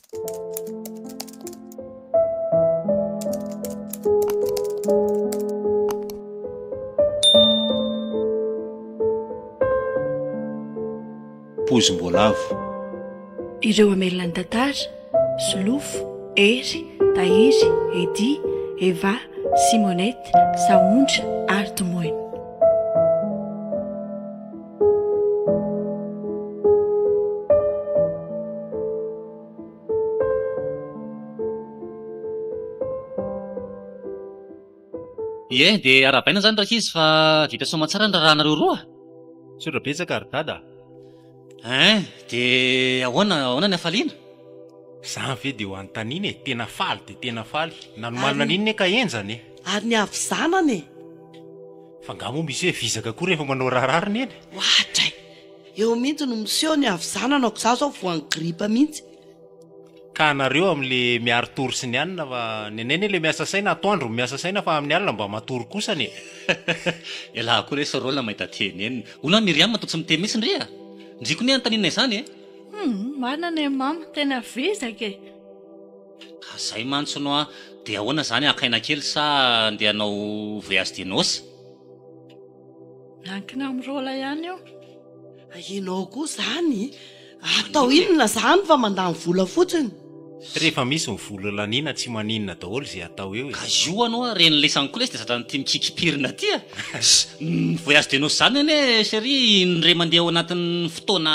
Pozim-boalavo. Ireo Amelina Tantara, Solofo, Ery, Tahiry, Edy, Eva, Simonette, Saondra ary Tomoina. Ie, dia arabaina zany raha izy fa vita soamantsara ny rahanareo roa. Sodra betsaka ary dada. Dia ahoana ny hafaliana? Zany ve dia ho antaniny e, tena faly dia tena faly. Nanomanina n'inona ka enjany e. Ary ny avy zanany e. Fa nga moa misy hoe vizaka koa rehefa manao raharariny eny. Ohatray, eo mihitsy no miseho ny avy zanana ko zao voan'ny gripa mihitsy. Ka anareo amin'le miaro tory sy ny alina fa neneny le miasa saina atoandro miasa saina fa amin'ny alina mba matory kosany e. Elaha koa rehefa rôla mahita teny eny. Ona Miriam mato tsy miteny mihitsy ndrea. Ndriko ny antanina izany e. Manana e mama, tena vizaka e. Ka zay mantsino a, dia ahoana zany akaina kely sa andeha hanao voyage de noces? Nankina amin'ny rôla ihany io. Ianao koa zany, atao inona zany fa mandany vola fotsiny. Rehefa misy ny vola lanina tsy maninona daholo zay atao eo e. Ka io anao a, reny lesany koa lesy dia zatra ty mikikipirina ty a. Voyage de noces zany ane chérie, ndre mandeha ao anatin'ny fotoana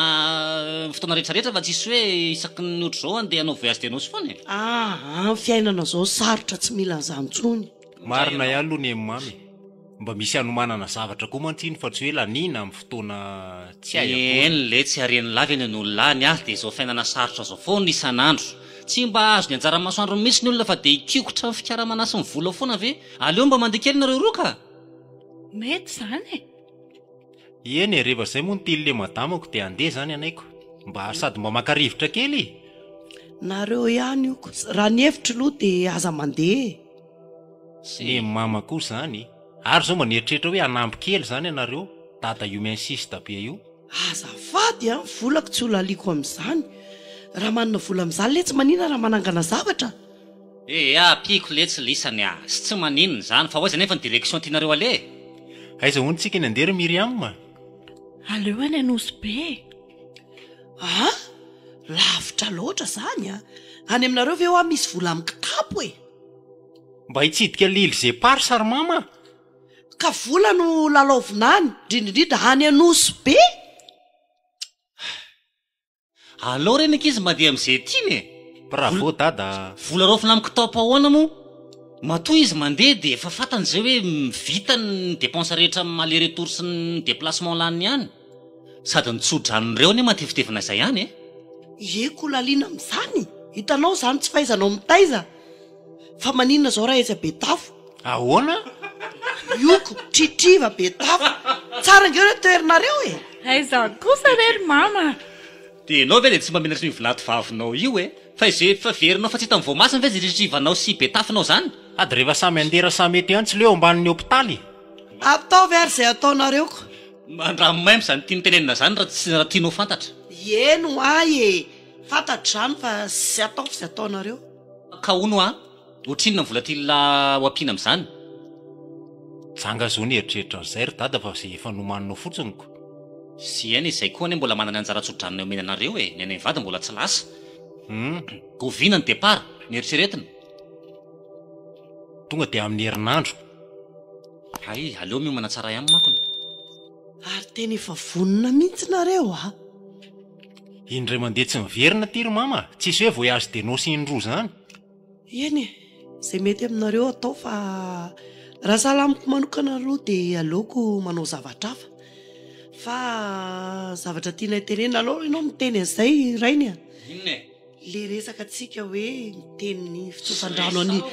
rehetrarehetra fa tsisy hoe isaky ny ohatr'izao andeha hanao voyage de noces foana e. Ny fiainana zao sarotra tsy mila an'izany intsony. Marina ihany aloha ny mamy. Mba misy hanomanana zavatra koa mantsiny fa tsy hoe lanina amin'ny fotoana tsy hay akory. Eny le tsy hareny lavy eny ny olona any dia izao fiainana sarotra zao foana isan'andro. Tsy mba azo ny anjara masoandro mihitsy ny olona fa dia ikikotra ny fikaramanasy ny vola foana ve? Aleo mba mandeha kely nareo roa ka. Mety zany e. Eny e, rehefa zay moa ny tily le madamako dia andeha zany anaiko. Mba sady mba maka-rivotra kely. Nareo ihany io ko. Raha ny hevitry aloha dia aza mandeha. Ny mama koa zany. Ary zao maneritretra hoe anampy kely zany ianareo. Dada io miinsista be io. Azafady a, volako tsy olaliako amin'izany. Raha manana vola amin'izany le tsy manina raha manangana zavatra. Apiko le tsy lisany a, sy tsy maninona zany fa hoaiza nefa ny direction tianareo ale. Aiza hono tsika ny andery Miriam? Aleo any Anosy be. Lavitra loatra zany a. Any aminareo ve hoa misy vola amin'ny kitapo e. Mba hitsidika lily zay pary sary mama. Ka vola no lalaovinany, indrindrindrindra any Anosy be. Alao reny ankizy mandeha amin'izay tiany e. Bravo dada. Vola raofina amin'ny kitapo ahoana moa? Matoa izy mandeha dia efa fantany zay hoe vita ny dépense rehetra aller retour sy ny déplacement laniny ihany. Sady nitsodran'ireo ne matefitefina izay ihany e. Eko laliana amin'izany. Hitanao zany tsy fahaizanao mitaiza. Fa maninona zao raha etsy be tafo. Ahoana? Ioko, tritriva be tafo. Tsara ngeo re toerinareo e. Aiza kosa rery mama. Dia ianao ve dia tsy mba menatra ny vilato vavinao io e? Fa izay efa verinao fa tsy hita mivoamasina ve zay tritrivanao sy be tafinao zany? Ady rehefa samy andera samy mety ihany tsy leo ambanin'ny hôpitaly. Ataovy ary zay ataonareo ko. Raha maimbo zany tiany tenenina zany raha tianao fantatra. Eno ay e. Fantatra zany fa sy ataovy zay ataonareo. Ka ono a? Ohatrinona ny vola tilina ho ampiana amin'izany? Janga zao ny eritreritra an'izay ry dada fa zay efa nomaninao fotsiny ko. Sy eny izay koa ane mbola manana anjara tsodranina omenanareo e. Ny anay vady mbola tsy lasa. Goviana ny départ, ny eritreretina. Tonga dia amin'ny herinandro. Ay, aleo miomana tsara ihany makony. Ary tena efa vonona mihitsy nareo a. Indray mandeha tsy miverina ty ry mama. Tsisy hoe voyage de noces indroa zany. Eny e, zay mety aminareo atao fa raha salamiko manokana aloha dia aleoko manao zavatra hafa. Fa zavatra tiana tenena aloha ianao miteny an'izay rainy a. Inona e? Le resaka antsika hoe miteny fitsofandrano any.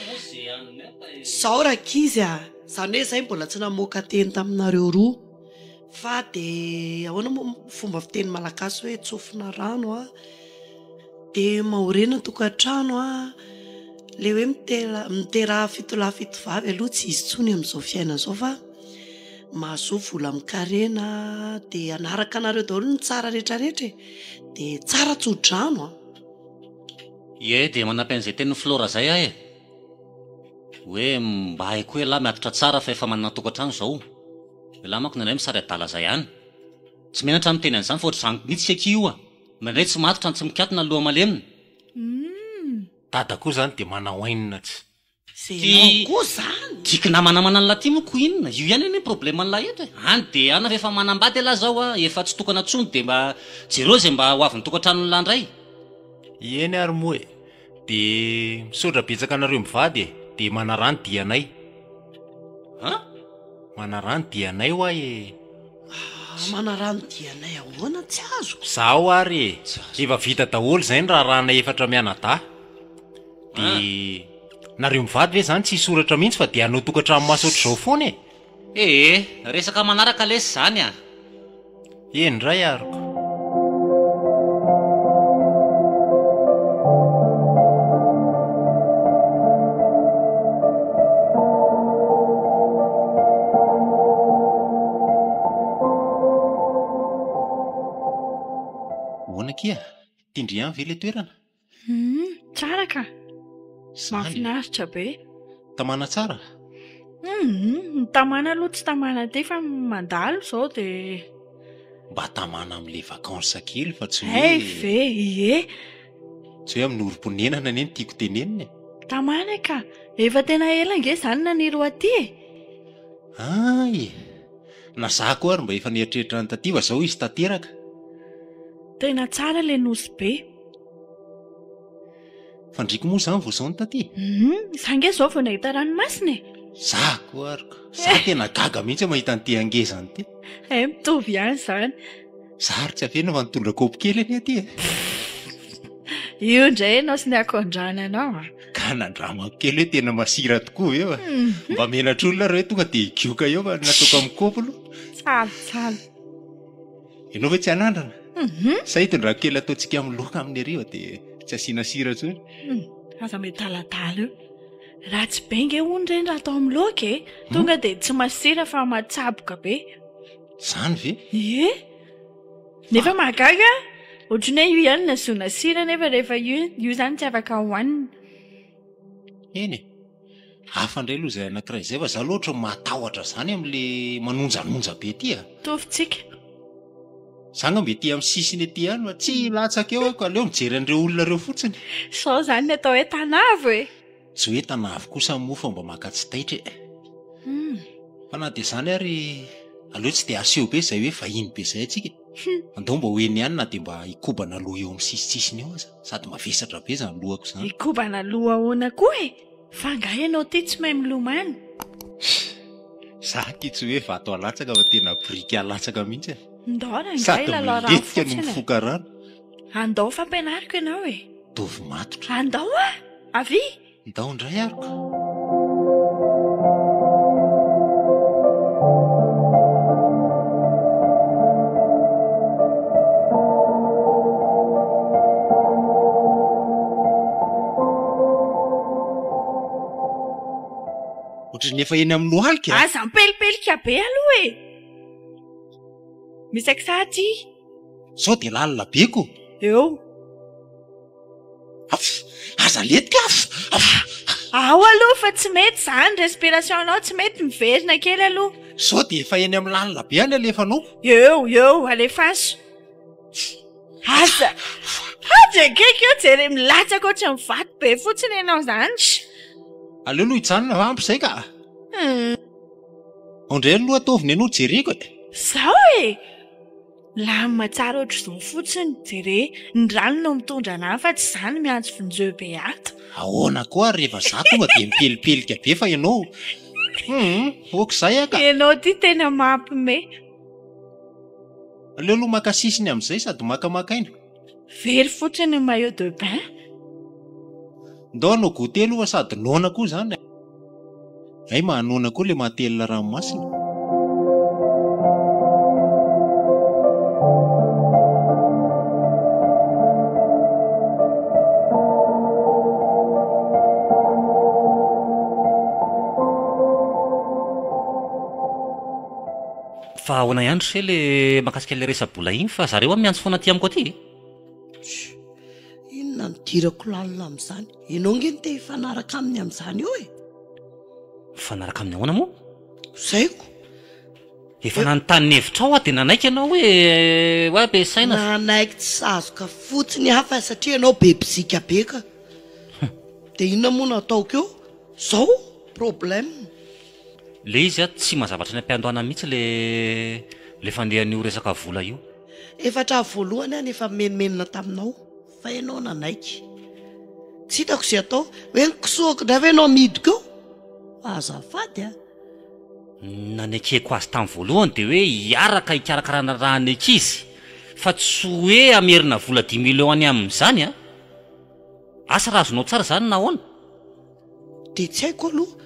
Sao rakizy a. Zany hoe zay mbola tsy namoaka teny taminareo roa. Fa dia ahoana moa fomba fiteny malagasy hoe tsofina rano a. Dia mahorena tokantrano a. Le hoe mitera fitolahy fito vavy aloha tsy izy tsony amin'izao fiainana izao fa mahazo vola mikarena dia anaraka anareo daholo ny tsara rehetrarehetra dia tsara tsodrano a. Ie dia manam-pian'izay tenin'ny Flora zay aho e. Hoe mba haiko hoe lahy miatotra tsara fa efa manana tokantrano zao. Lahy manko nandray misary adala zay ihany. Tsy menatra amin'ny teny an'izany fa ohatry zany mihitsy seky io a. Nandray tsy matotra tsy mikatona aloha malemina. Dada koa zany dia manao ainina tsy. Zay koa zany. Tiky namanamana ny lahy ty moko inona. Io ihany anie problème ny lahy eto e. Any dia ana efa manambady aloha zao a, efa tsy tokana tsony dia mba jereo zay mba ho avin'ny tokantrano ny lahy ndray. Eny ary moa e. Dia misaotra betsaka anareo mivady e. Dia manarany dianay. Ha? Manarany dianay ho e. Manarano dianay ahoana tsy azo. Zaho ary e. Efa vita daholo zay ny raharahanay 4 mianadahy. Dia nareo mivady ve zany tsy soratra mihitsy fa dia hanao tokantrano masotra zao foana e. Resaka manaraka lesy zany a. Eny ray ariko. Hoana kia? Tindriany ve le toerana? Tsara ka. Zany. Mahafinaritra be. Tamana tsara. Ny tamana aloha tsy tamana ty fa mandalo zao dia Mba tamana amin'le vakansa kely fa tsy hey hoe ve ie tsy hoe amin'ny orom-ponenana neny tiako tenenina e. tamana ka efa tena ela nge zany naniry aty e. Ay. Na za koa ary mba efa nieritreritra ny tativa zao izy tanteraka. Tena tsara le nosy be. Fandriko moa zany vao zao ny taty. Za nge zao vao nahita ranomasina e. Za koa ariko. Za tena gaga mihitsy mahita an'ity angezany ity. Mitovy ihany zany. Za ary tsy afena fa nitondra kaopy kely any aty e. Io indray ianao sy ny akondrana anao a. Ka nandramako kely hoe tena masira tokoa eo a. Mba menatra olona reo tonga dia gioka eo fa nataoko amin'ny kaopy aloha. Tsala. Ianao ve tsy hanandrana? Sa hitondra kely ataontsika amin'ny loka amin'ny ariva dia tsy asiana sira intsony. Aza metaladala io. Ratsy be nge hono ireny raha atao amin'ny loka e. Tonga dia tsy masira fa matsaboka be. Zany ve? Ie. Nefa magaga. Ohatrany hoe io ihany nazoana sira nefa rehefa io zany tsy afaka hohanina. Eny e. Hafa indray aloha izay anankiray izay fa za loatra matahotra zany amin'le manonjanonja be ity a. Tovitsika. Zanga mbe ety amin'ny sisiny ety ihany fa tsy latsaka eo ako aleo mijery an'ireo olona reo fotsiny. Sao zany ny atao hoe tanavo e. Tsy hoe tanavy kosa mofa mba maka tsy taitra e. Fa na dia zany ary aleo tsy dia aseho be izay hoe vahiny be izay atsika. Andao mba hoeny ihany na dia mba hikobana loha eo amin'ny sisitsisiny eo aza. Sady mavesatra be izany lohako izany. Ikobana loha ahoana koa e. Fa nga ianao ty tsy mahay milomano. Za ty tsy hoe vato alatsaka fa tena brika alatsaka mihitsy e. Ndao nga Sady ilalao rano miletika no fotsiny. mifoka rano. Andao fampianariko ianao e. Dovy matotra. Andao a. Avy. Ndao indray ariko. Ohatrany efa eny amin'ny lohalika. Aza mipelipelika be aloha e. Misaky sa ty. Sao dia lalina beko. Eo. Aza letika. Ao aloha fa tsy mety zany respiration anao tsy mety miverina kely aloha. Sao dia efa eny amin'ny lalina be any alefanao. Eo alefaso. Aza. Aza keka eo jery milatsaka ohatry ny vato be fotsiny ianao zany. Aleo aloha hijanona va ampy izay ka. Ondray aloha ataoviny ianao jereko e. Sao e. Lamina tsara ohatry izao fotsiny jere ny rano no mitondra anahy fa tsy zany miantso finjeo be ato. Ahoana koa rehefa za tonga dia mipelipelika be fa ianao. Okizay aka. Ianao ty tena mampime. Aleo aloha maka sisiny amin'izay sady makamaka aina. Very fotsiny ny maillot de bain. Ndao anao goûter aloha sady noana koa zany. Ay mahanoana koa le mahatelina ranomasina. Fa ahoana ihany se le makasika le resa-bola iny fa zareo miantso foana aty amiko aty. Inona no idirako lalina amin'izany. Ianao nge te hifanaraka aminy amin'izany eo e. Mifanaraka amin'ny ahoana moa? Zaiko. Efa nanontany hevitra ao dia nanaiky ianao hoe ampiasaina. Nanaiky tsy sazoka fotsiny hafa satria ianao be bizika be ka. Dia inona moa nataoko eo? Zao problème. Le izy tsy mazavatra ny ampiandohana mihitsy le fandehan'io resaka vola io. Efatra voalohany any efa menomenina taminao fa ianao nanaiky. Tsy hitako izay atao hoe nikisoako ndray ve ianao midiko eo? Azafady a. Nanekeko azy tamin'ny voalohany dia hoe hiaraka hikarakarana raha ankizy fa tsy hoe amerina vola 10 millions any amin'izany a. Asa raha azonao tsara izany na ahoana? Dia tsy haiko aloha.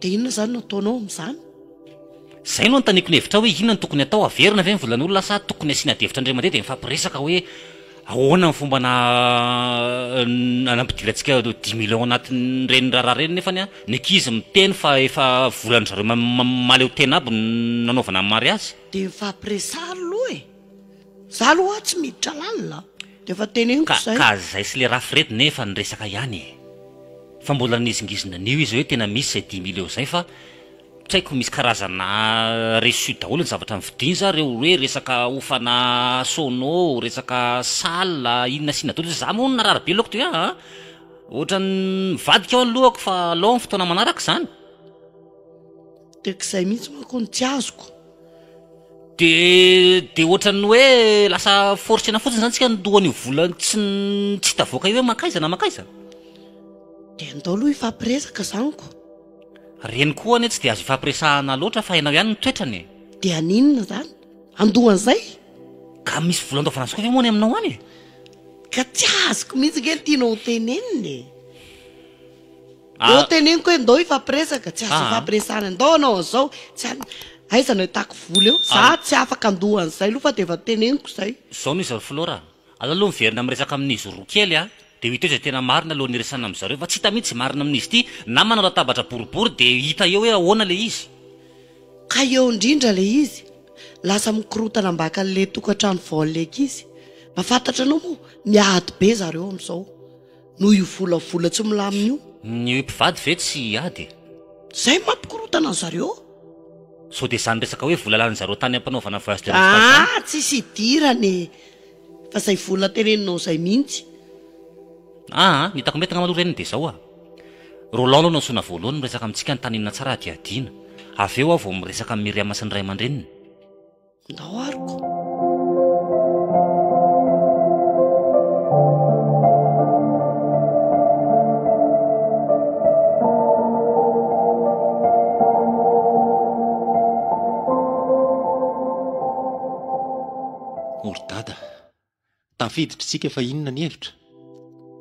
Dia inona izany nataonao amin'izany? Zay no antaniko ny hevitra hoe inona no tokony atao, averina ve ny volan'olona sa tokony asiana devitra indray mandeha dia mifampiresaka hoe ahoana ny fomba nampidirantsika 10 millions anatin'ireny raharaha ireny nefa ny ankizy miteny fa efa volan'ny zareo maleo tena aby nanaovana ny mariazy. Dia mifampiresary aloha e. Zaho aloha tsy miditra lalina. Dia efa teneniko izay. Ka zay sy le rafirety nefa niresaka ihany. Fa mbola nizingizina an'io izy hoe tena misy izay 10 millions izay fa tsy haiko misy karazana reçu daholo ny zavatra mividiana zareo hoe resaka hofana sono, resaka sala, inona sina daholo. Za moa narara be loko dia ohatran'ny mivadika ao alohako fa alao ny fotoana manaraka izany. Teko izay mihitsy manko ny tsy azoko. Dia ohatran'ny hoe lasa forcena fotsiny izany tsika ndohan'io vola tsy tavoaka io hoe makaiza na makaiza. Dia andao aloha ifampiresaka zaniko. Reny koa ane tsy dia azo ifampiresahana loatra fa hainao ihany ny toetrany. Dia aninona izany? Andohan'izay? Ka misy vola andaovana azy koa ve moa ny aminao any? Ka tsy azoko mihitsy nge tianao teneniny. Eo teneniko hoe ndao ifampiresaka, tsy azo ifampiresahana. Ndao anao an'izao tsy aiza no hitako vola eo. Za tsy afaka andohan'izay aloha fa dia efa teneniko izay. Zao no izy Flora. Alaloha miverina miresaka amin'izy roa kely a. Dia hita izay tena marina aloha niresana amin'izareo fa tsy hita mihitsy marina amin'izy ity na manao latabatra boribory dia hita eo hoe ahoana le izy. Ka eo indrindra le izy. Lasa mikorotana mbaka le tokantrano vaolina izy. Mahafantatra anao moa miady be zareo amin'izao. Noho io volavola tsy milamina io. Ny mpivady ve tsy ady? Zay mampikorotana zareo. So dia izany resaka hoe vola lanin-zareo tany ampanaovana voyage de tsisy idirany. Fa izay vola teneninao izay mihitsy. Nitako mety ngamaloha reny dia izao Roland aloha nansona voalohany miresaka amintsika ny taninana tsara dia adiana. Avy eo vao miresaka amin'ny Miriam sy ny ray aman-dreniny. Ndao ariko. Ordada, tafiditra tsika fa inona ny hevitra?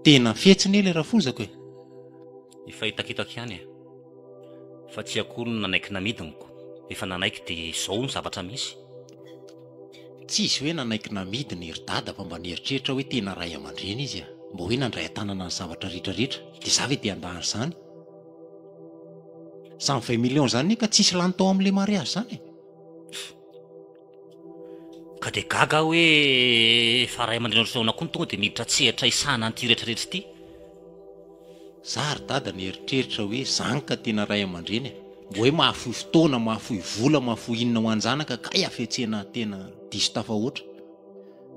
Tena fihetsiny ilay rafonjako e. Efa hitakitako ihany fa tsy akory no nanaiky namidiniko. Efa nanaiky dia izao ny zavatra misy. Tsy izy hoe nanaiky namidiny Ordada fa mba nieritreritra hoe tena ray aman-dreny izy mba hoe nandray an-tanana ny zavatra rehetrarehetra dia za ve dia andahany izany. 120 millions izany ka tsisy lany tao amin'ilay mariazy izany e. Ka dia gaga hoe fa ray aman-dreny ohatr'izao koa tonga dia miditra tsehatra isahana an'ity rehetrarehetra ity. Za Ordada nieritreritra hoe zany ka tena ray aman-dreny mbo hoe mahafohy fotoana, mahafohy vola, mahafohy inona ho an-janaka ka hiafetsena tena diso tafahoatra.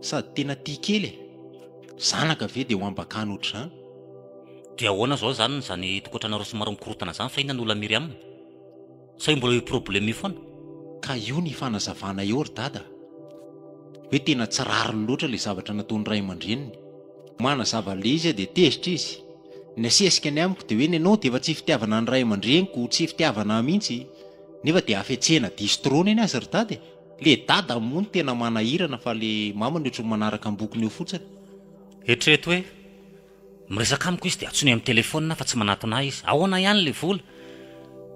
Sady tena tia kely zanaka ve dia ho ambakany ohatr'izany. Dia ahoana zao zany tokantrano somary mikorotana izany fa inona ny olona Miriam? Sa mbola io problème io foana? Ka io ny fanazavana eo Ordada. Hoe tena tsy rariny loatra ilay zavatra nataony ray aman-dreniny. Manazava le izy dia tezitra izy. Ny asesika ny amiko dia hoe ny anao dia efa tsy fitiavana ny ray aman-dreniko, tsy fitiavana mihitsy. Nefa dia afetsena distrona eny azy Ordada. Le dada moa tena manahirana fa le mamany ohatran'ny manaraka ambokiny eo fotsiny. Eritrereto hoe miresaka amiko izy dia atsony amin'ny telefônina fa tsy manatona izy. Ahoana ihany le vola?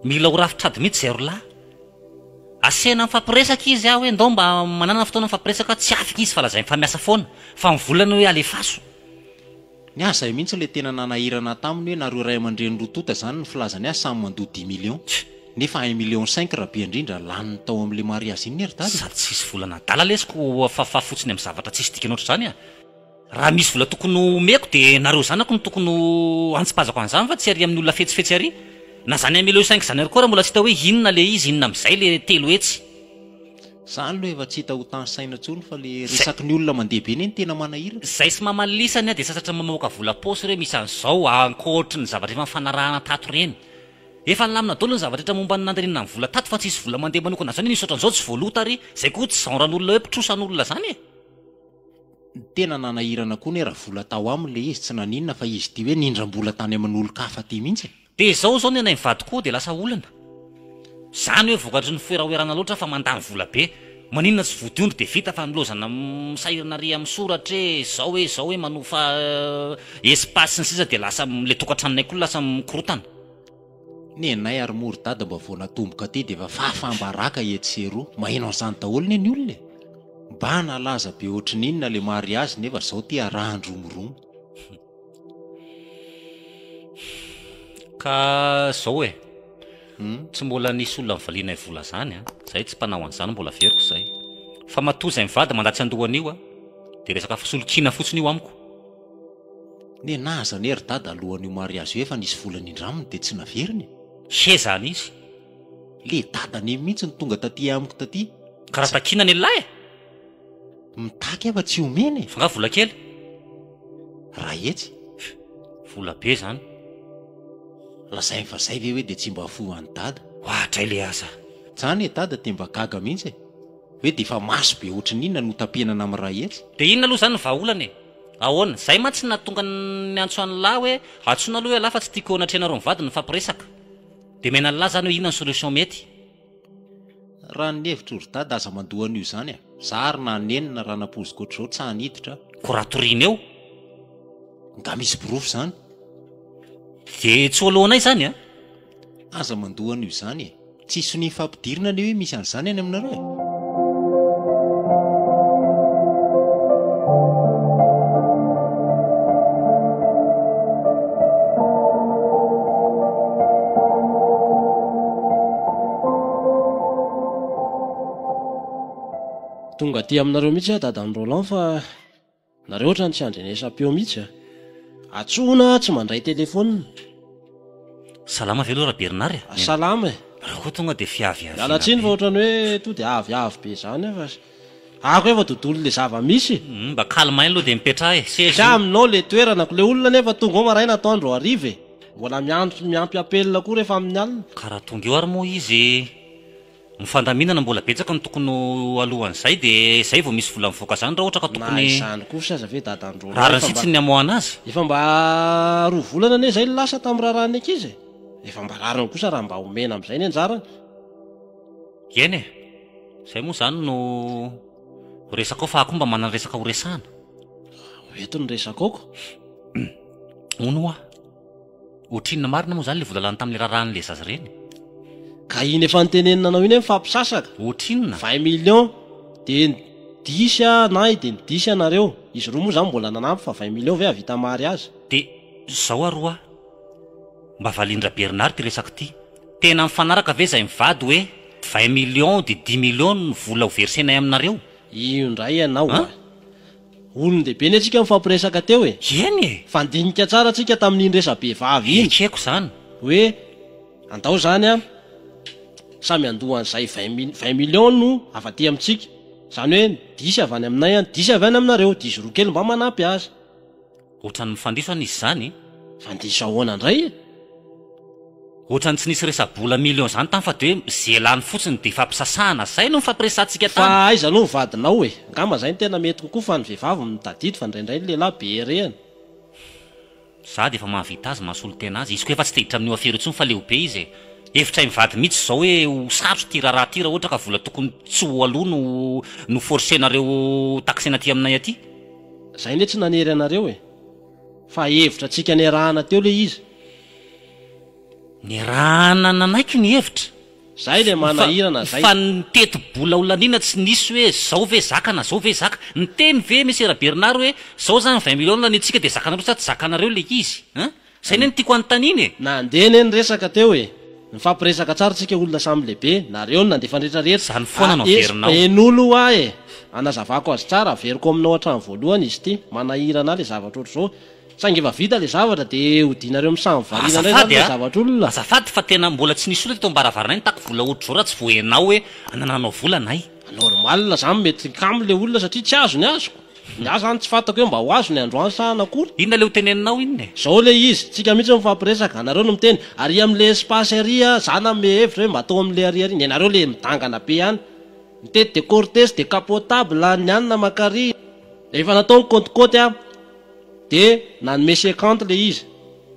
Mila ho rafitra mihitsy zay roalahy. Asena mifampiresaka izy hoe ndao mba manana fotoana mifampiresaka tsy afaka izy fa lazay mifamiasa foana fa mivolana hoe alefaso. Ny aza mihitsy le tena nanahirana taminy hoe nareo ray aman-dreny rotota izany ny filazany azy samy mandoa 10 millions. Nefa 1,5 millions raha be indrindra laniny tao amin'ilay mariazy iny Ordada. Sady tsisy vola nadala lesiko fafa fotsiny amin'ny zavatra tsisy dikany ohatr'izany raha misy vola tokony omeko dia nareo zanako no tokony antsipazako an'izany fa tsy ary amin'ny olona fetsifetsy ary na zany amelo 5 zany ary koa raha mbola tsy hita hoe inona le izy inona amin'izay le telo hetsy zany loha efa tsy hita ho tany saina ntsony fa le resaky ny olona mandeha be ny tena manahirana zay sy mamalisany dia sasatra mamoaka vola paosy re misy an'izao ankoatry ny zavatra efa mifanarahana tato reny efa nilamina daholo ny zavatra etra momba ny nandaninana ny vola tato fa tsisy vola mandeha manokana zany nisy ohatran'izao tsy voalota ary zay koa tsy zaoran'olona hoe mpitrosan'olona zany tena nanahirana koa ny raha vola tao am'le izy tsy naninona fa izy ty hoe nindram-bola tany amin'olo-kafa ty mihitsy dia izao zao ny anay mivady koa dia lasa olana zany hoe vokatry ny foeraoerana loatra fa mandany vola be maninona tsy vodiondry dia vita fa milozana misahirana ry amin'ny soratra hoe zao hoe manofa espace ny sisa dia lasa le tokantranonay koa lasa mikorotana ny anay ary mory dada mba vao natomboka ty dia efa fahafambaraka etseroa maheno an'izany daholo ny olona mba nalaza be ohatry n'inona le mariazy nefa zao ty arahandromoromo ka zao tsy mbola nisy olona mivaliana vola zany zay tsy mpanao an'izany mbola veriko zay fa matoa zay mivady mandatsy andohan'io dia resaka fasolokina fotsiny io amiko ny nazany ery dada alohan'io mariazy io efa nisy volany indraminy dia tsy naveriny he zany izy le dadany mihitsy ny tonga taty amiko taty karaha takina ny lahy mitaky efa tsy omeny fa nga vola kely raha etsy vola be zany lazay fa zay ve hoe dia tsy mba fo any dada ohatray le asa zany dada dia mba gaga mihitsy hoe dia efa maso be ohatry n'inona no tapenana amin'ny raha etsy dia inona aloha zany ny vahaolana ahoana zay ma tsy natonga ny antsoany lahy hoe atsona aloha hoe lahy fa tsy tiako anatrenareo mivady ny fampiresaka dia mena ny lahy zany hoe inona ny solution mety raha ny hevitra ory dada aza mandohan'io zany zary na nenina raha napoziko ohatr'izao tsy haniditra ko raha toriana eo nga misy borofo zany dia tsy oloanay zany aza mandohan'io zany tsisy ny fampidirina ny hoe misy an'izany any aminareo tonga ty aminareo mihitsy dadany Roland fa nareo ohatrany tsy andrenesam-peo mihitsy atsona tsy mandray telefônina salama velo raha Bernard salama raha koa tonga dia fiaviavy alatsiny fa ohatrany hoe to dia aviavy be zany fa ako efa tontolo le zava-misy mba kalmainy aloha dia mipetraha sy aminao le toeranako le olona nefa tonga ao maraina atoandro arive mbola miampy apelina koa rehefa amin'ny alina karaha tonga eo ary moa izy mifandaminana mbola betsaka ny tokony alohan'izay dia zay vao misy vola mivoaka zany raha ohatra ka tokony izany koa saza ve dadandro raha rany sitsiny ny amoana azy efa mba roa volana ane zay lasa tamin'ny raharany ankizy efa mba rariny kosa raha mba omena amin'izay ny anjarany eny zay moa zany no resaka ao fa ako mba manana resaka ho resahana oeto ny resakako ono oa ohatrinona marina moa zany le vola lany tamin'le raharan'le zazy reny ka iny efa nytenenina anao iny mifampisasaka ohatrinona 20 millions dia disy na dia nidisy anareo izy roa moa zany mbola nanampy fa 20 millions ve avita mary azy dia zao aroa mba valindra Bernard ty resaka ty tena mifanaraka ve zay mivady hoe 20 millions dia 10 millions ny vola ho versenay aminareo io ndray ianao olony dehibe ny atsika mifampiresaka teo eny fa ndinika tsara atsika tamin'iny resabe vavy iny ekeko zany hoe andao zany samy andohan'izay 20 millions no afaty amintsika zany hoe disy avy any aminay disy avy any aminareo disy roa kely mba manampy azy ohatrany mifandiso any izy zany fandiso ahoana indray ohatrany tsy nisy resa-bola million zany tany fa de hoe zelany fotsiny dia fampisasahana zay no mifampiresantsika tany fa aiza aloha mivadinao ngamba zay ny tena mety kokoa fa ny vehivavy mitadidy fa indraindray ny lehilahy be rehany za dia efa mahavita azy mahasolo tena azy izy koa efa tsy teditra amin'ny afero intsony fa lehibe izy efitray mivady mihitsy zao hoe ho sarotro ty raharaha ty raha ohatra ka vola tokony tsy ho aloha no forcenareo taksena aty aminay aty zay ne tsy nanery anareo fa hevitra atsika ny arahana teo le izy ny rahana nanaiky ny hevitra zay le manahirana zay fa nitety bola olanina tsy nisy hoe zao ve zaka na zao ve zaka niteny ve mesera Bernard hoe zao zany 20 millions lanitsika dia zakanareo sa tsy zakanareo le izy zay ne ny tiako antaniny nandeha ne ny resaka teo Nifampiresaka tsara tsika olona samy lehibe nareo no nandefa rehetrarehetra. Zany foana no averinao. En'olo ah e. Anazavako azy tsara averiko aminao hatrany voalohany izy ity. Manahirana le zavatra ohatr' zao. Saingy efa vita le zavatra de hodinareo misamy variana indray le zavatra olona. Azafady fa tena mbola tsy nisy olona teto ambaravarana tako vola ohatr' zao raha tsy voenao hoe anananao vola nay. Normal zany mety kamo le olona satria tsy azo ny azoko. Ny azo zany tsy fantako hoe mba ho azo ny androany sa nakory. Inona le ho teneninao inona e? Zao le izy, tsika mihitsy mifampiresaka, anareo no miteny ary am'le espace aria zana me hevitra hoe mba atao am'le aria ny anareo le midangana be ihany. Mitety de cortège de capotable ny anina makary. Efa natao ny côte a de nanome 50 le izy.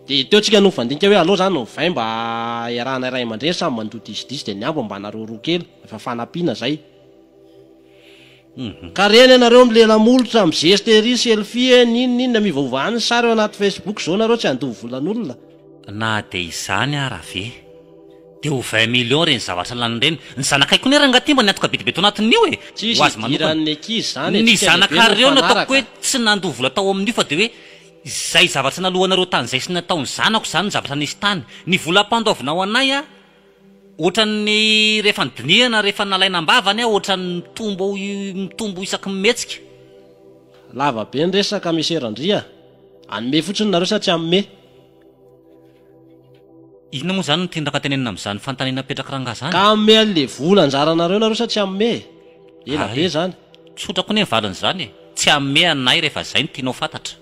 De teo tsika no fandinika hoe allo zany no 20 mba iarahana ray aman-dreny samy mandoa 10 de niambo mba nareo roa kely efa fanampiana zay. Ka reny anareo am'le lamolotra am gesterie selfie ninina mivaovany sary eo anaty Facebook zao nareo tsy andovo volan'olona. Na de izany ara ve de ho 20 millions reny zavatra lanireny ny zanakaiko ny rangaty mba niatoka betibety anatin'io e. Tsy izy idiran'ny ankizy zany. Ny zanakareo nataoko hoe tsy nandovo vola tao amin'io fa de hoe zay zavatra nalohanareo tany zay sy nataony zanako zany ny zavatra nisy tany. Ny vola ampandoavinao anay a ohatran'ny rehefa nydinihana rehefa nalaina ambavany a ohatran'ny mitombo isaky mimetsika. Lava be ny resaka miserandria. Anome fotsiny nareo sa tsy amome. Inona moa zany no tindraka tenenina amin'izany fantaniana petraka ranga zany? Ka ame an'le vola anjaranareo nareo sa tsy amome. Ela be zany. Tsotrako ny valiny zany e. Tsy amome anay rehefa zay no tianao fantatra.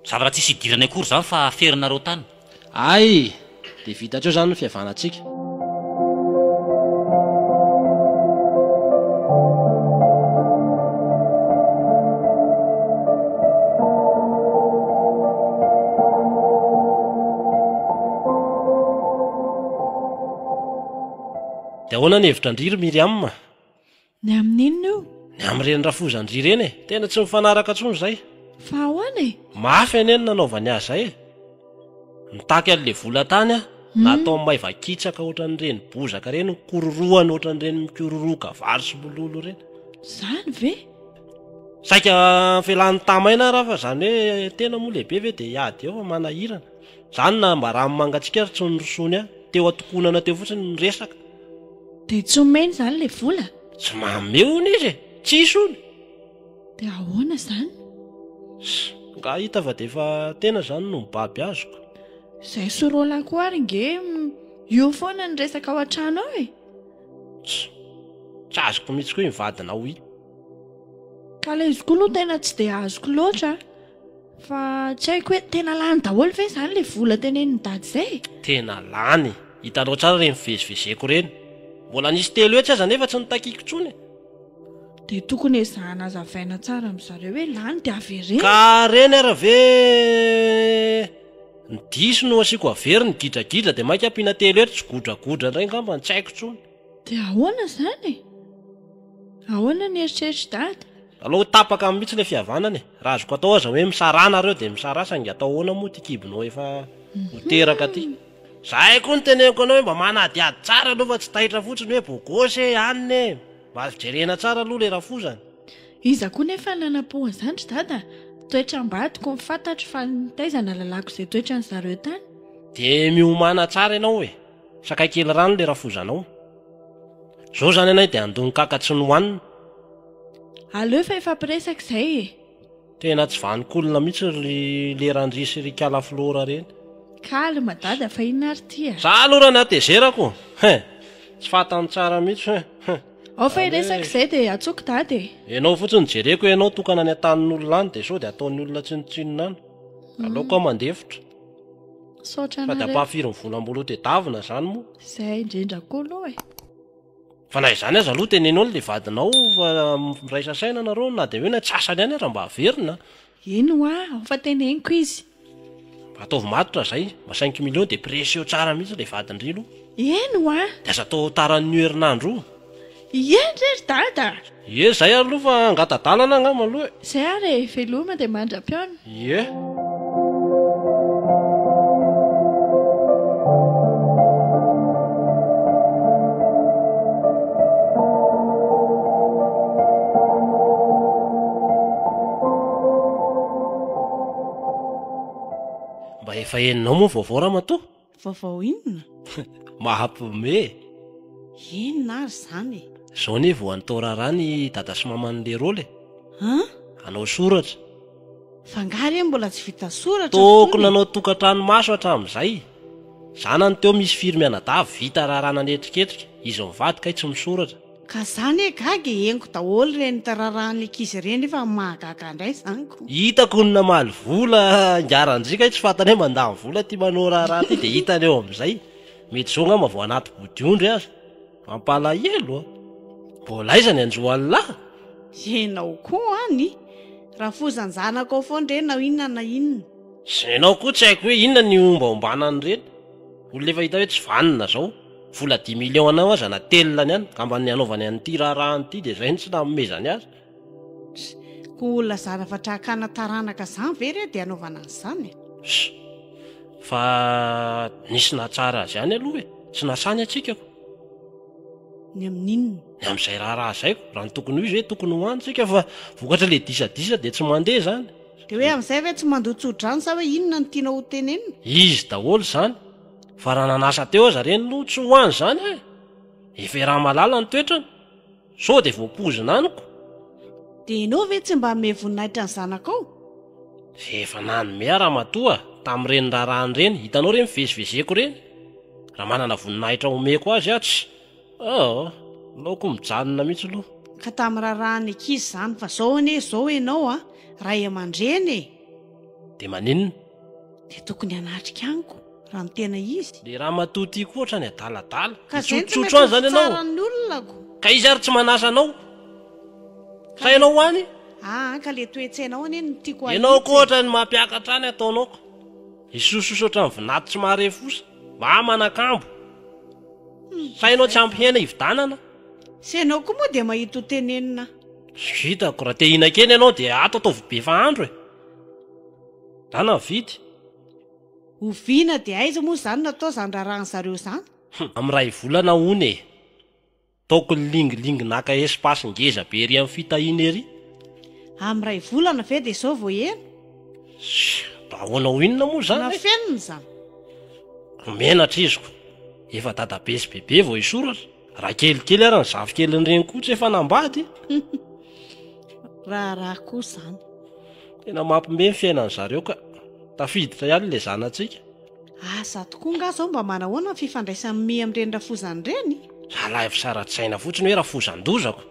Zavatra tsisy idirana akory zany fa aferinareo tany. Ay, de vitatreo zany ny fihavanantsika. De ahoana ny hevitra-ndriry Miriam? Ny amin'inona io? Ny am'ireny rafozan-dry reny e. Tena tsy mifanaraka tsony zay. Fa ahoana e? Mafy eny nanaovany azy zay e. Nitaky an'le vola tany a natao maivakitsaka ohatran'ireny bozaka reny kororohany ohatran'ireny mikororoka vary sy mololo reny. Zany ve? Saika felan'ny tamaina raha fa zany hoe tena moa lehibe ve de iady eo fa manahirana. Zany na mba raha mangatsika ary tsy nyrosony a teo atokonana teo fotsiny ny resaka. De tsy omeny zany le vola? Tsy mameony izy e. Tsisy ony. De ahoana zany? Nga hita fa de efa tena zany no mibaby azoko. Zay sorola koa ary nge io foana ny resaka ao an-trano ao e. Tsy azoko mihitsy koa mivadina ao i. Ka le izy koa aloha tena tsy de azoko loatra. Fa tsy haiko hoe tena lany daholo ve zany le vola tenenin'ny dady zay? Tena lany. Hitanao tsara reny fivezivezeko reny. Mbola nisy telo etsy aza nefa tsy nitakiko tsony. De tokony ezahana azavaina tsara amin'zareo hoe lany de avereny. Ka reny ara ve ny diso no asiako avery ny gidragidra de mainka ampiana telo eto tsy godragodra indray ngamba ny tsy haiko tsony. De ahoana zany? Ahoana ny eritreritry dady? Aloha tapaka mihitsy le fihavanany. Raha azoko atao aza hoe misarana reo de misara sangy atao ahoana moa ty kibinao efa hoteraka ty. Zahay koa ny teneniko anao hoe mba manadiady tsara aloha fa tsy tahitra fotsiny hoe bogosy haniny e. Mba jerena tsara aloha le rafozany. Iza koa nefa nanampoha zany dada. Toetra ambadiko mifantatro fa nitaizana lalako izay toetra ny zareo tany. De miomana tsara ianao e. Sakay kely rano le rafozanao. Zao zany anay de andony kakatsy ny hoanina. Aleo fa ifampiresaka izay e. Tena tsy vanik'olona mihitsy le randrisy ry kalaflora reny. Kalma dada fa inona ary ty a? Za aloha raha natezerako. Tsy fantany tsara mihitsy. Ao fa iresaka izay de atsoko dady e. Ianao fotsiny jereko ianao tokana ny atanin'olona any de sao de ataon'ny olona tsinotsinona any. Aloha koa mandefitra. Saotra Fa de anareo. ampahafiry ny volam-bolo tedavina zany moa. Izay indrindra koa aloha e. Fa na izany aza aloha tenenao le vadinao fa miraisa saina nareo na de hoe na tsasany ihany raha mba averina. Ino ao fa teneniko izy. Ataovy matotra zay, mba 5 millions de presio tsara mihitsy le vadin-drilo. Ino De aza atao taran'ny herinandro io. Iendrery dada. Ie, zay aloha fa angatadalana angamba aloha. Zay ary veloma de mandra-piona. Ie. Mba efa heninao moa vaovao raha matoa. Vaovao inona? Mahampime. Inona ary zany? Zao ne vao antao raharaha ny dada sy maman'le rôly. Anao soratra. Fangary mbola tsy vita soratra. Tokony anao tokantrano maso hatramin'izay. Zanany teo misy firmianadava vita rarana netriketrika. Izy mivady kay tsy misoratra. Ka zany gaga hengo daholo reny tararahan'ny ankizy ireny efa mahagaga indray zanyko. Hitako ny namaly vola ngiaranjika tsy fantany hoe mandany vola ty manao raharaha ty dia hitany eo amin'izay. Mety zao ngamba vao anaty bodiondry azy. Mampalahelo. Mbola aiza ny anjoalahy? Ianao koa any. Raha fozany zanako ao foana ireny na inona na inona. Ianao koa tsy haiko hoe inona ny ombaombanany ireny. Olona efa hita hoe tsy vanina zao. Vola 10 millions anao aza na telona ihany ka mba ny anaovany an'ity raharahany ity dia izay tsy namomezany azy. Ko olona zana fatrakana taranaka zany ve re dia anaovana an'izany. Fa nisy nahatsara azy ihany aloha tsy nasany atsikako. Ny amin'inona? Ny amin'izay raharaha zaiko raha ny tokony ho izy hoe tokony ho antsika fa vokatra le disadisa dia tsy mandeha zany. Dia hoe amin'izay ve tsy mandotsodra sa hoe inona ny tiana ho tenenina? Izy daholo zany. Fa raha nanasa teo aza reny no tsy ho any zany e. Efa raha malala ny toetrany. Sao dia voapozina aniko. Dia ianao ve tsy mba ame voninahitra ny zanakao? Efa nanome raha matoa tamin'ireny raharahany reny. Hitanao reny mivezivezeko reny. Raha manana voninahitra omeko azy atsy. Laoko mijanona mihitsy aloha. Ka tamin'ny raharahany ankizy zany fa zao ane zao ianao ray aman-dreny. Dia maninona? Dia tokony hanatrika aniko raha ny tena izy. Le raha matoty koa ohatrany adaladala. Ka zay tsy Tsotsotra any zany ianao. tsaran'ny olonako. Ka izy ary tsy manasa anao. Sa ianao ho any? Ka le toetsainao ane no tiako ahitsy. Ianao koa ohatrany mampiakatra any ataonaoko. Isososo ohatrany vinaty tsy mahare fosa. Mba manakambo. Sa ianao tsy ampy hena hividanana? Sy ianao koa moa dia mahita ho tenenina. Hitako raha te hihinan-kena ianao dia ato ataovy be fa andro e. Dana vidy. Oviana dia aiza moa zany natao zany raharahany zany? Amin'ray volana hony e. Taoko lingilingy naka espasy ngeza be ery amin'ny fitahiana ery. Amin'ray volana ve dia izao vao ena? Ahoana ho inona moa zany? Na fenina zany. Menatra iziko. Efa dadabe sy bebe vao isoratra. Raha kelikely ary ny zafikeliny reny koa tsy efa nambady. Raha koa zany. Tena mampime ny fiainany zareo ka. Tafiditra ihany le zanantsika. Asa tokoa nga zao mba manahoana ny fifandraisany me amin'ireny rafozany reny? Zalahy fisara-tsaina fotsiny hoe rafozan-dozako.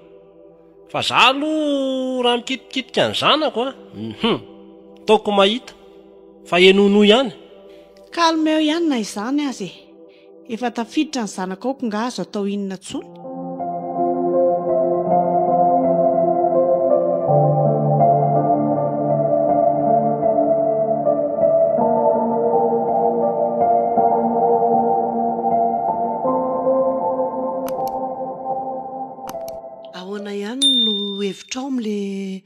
Fa za aloha raha mikitikitika ny zanako taoko mahita. Fa enono ihany. Kalmeo ihany na izany azy. Efa tafiditra ny zanakao nga azo atao inona tsony. Ahoana ihany no hevitrao amin'le